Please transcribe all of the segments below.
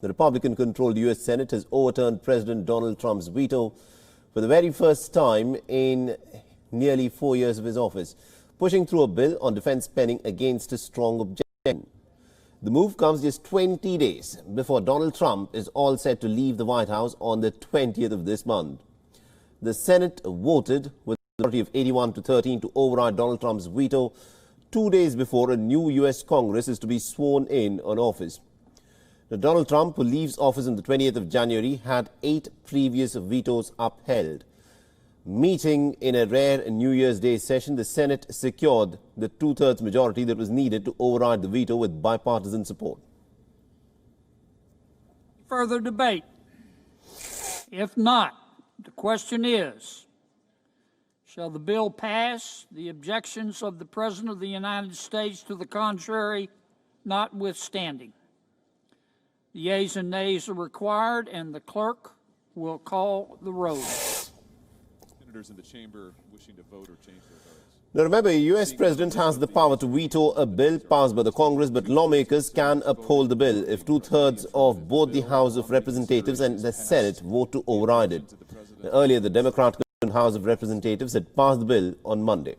The Republican-controlled U.S. Senate has overturned President Donald Trump's veto for the very first time in nearly 4 years of his office, pushing through a bill on defense spending against a strong objection. The move comes just 20 days before Donald Trump is all set to leave the White House on the 20th of this month. The Senate voted with a majority of 81 to 13 to override Donald Trump's veto 2 days before a new U.S. Congress is to be sworn in on office. Now, Donald Trump, who leaves office on the 28th of January, had 8 previous vetoes upheld. Meeting in a rare New Year's Day session, the Senate secured the two-thirds majority that was needed to override the veto with bipartisan support. Further debate? If not, the question is, shall the bill pass, the objections of the President of the United States to the contrary notwithstanding? The yeas and nays are required, and the clerk will call the roll. Senators in the chamber wishing to vote or change their votes. Now remember, a U.S. president has the power to veto a bill passed by the Congress, but lawmakers can uphold the bill if two-thirds of both the House of Representatives and the Senate vote to override it. Now, earlier, the Democrat-controlled House of Representatives had passed the bill on Monday.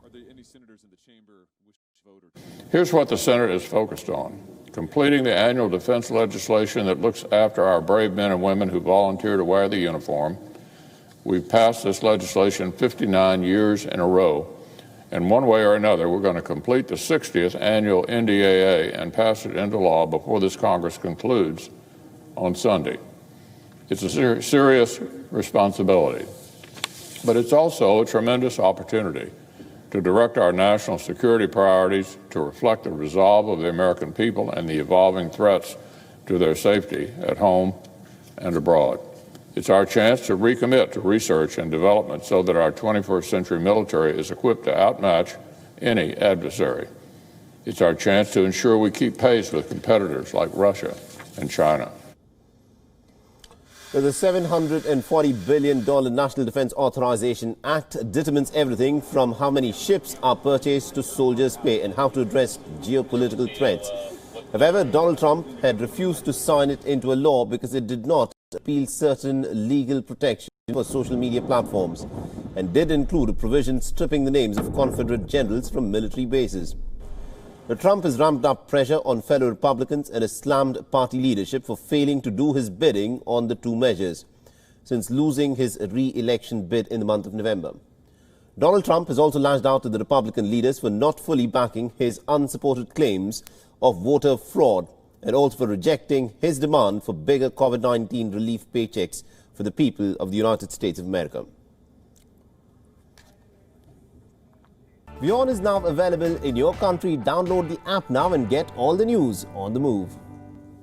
Are there any senators in the chamber wishing to vote or change? Here's what the Senate is focused on: completing the annual defense legislation that looks after our brave men and women who volunteer to wear the uniform. We've passed this legislation 59 years in a row, and one way or another, we're going to complete the 60th annual NDAA and pass it into law before this Congress concludes on Sunday. It's a serious responsibility, but it's also a tremendous opportunity to direct our national security priorities to reflect the resolve of the American people and the evolving threats to their safety at home and abroad. It's our chance to recommit to research and development so that our 21st century military is equipped to outmatch any adversary. It's our chance to ensure we keep pace with competitors like Russia and China. The $740 billion National Defense Authorization Act determines everything from how many ships are purchased to soldiers' pay and how to address geopolitical threats. However, Donald Trump had refused to sign it into a law because it did not repeal certain legal protections for social media platforms and did include a provision stripping the names of Confederate generals from military bases. Now, Trump has ramped up pressure on fellow Republicans and has slammed party leadership for failing to do his bidding on the two measures since losing his re-election bid in the month of November. Donald Trump has also lashed out at the Republican leaders for not fully backing his unsupported claims of voter fraud and also for rejecting his demand for bigger COVID-19 relief paychecks for the people of the United States of America. WION is now available in your country. Download the app now and get all the news on the move.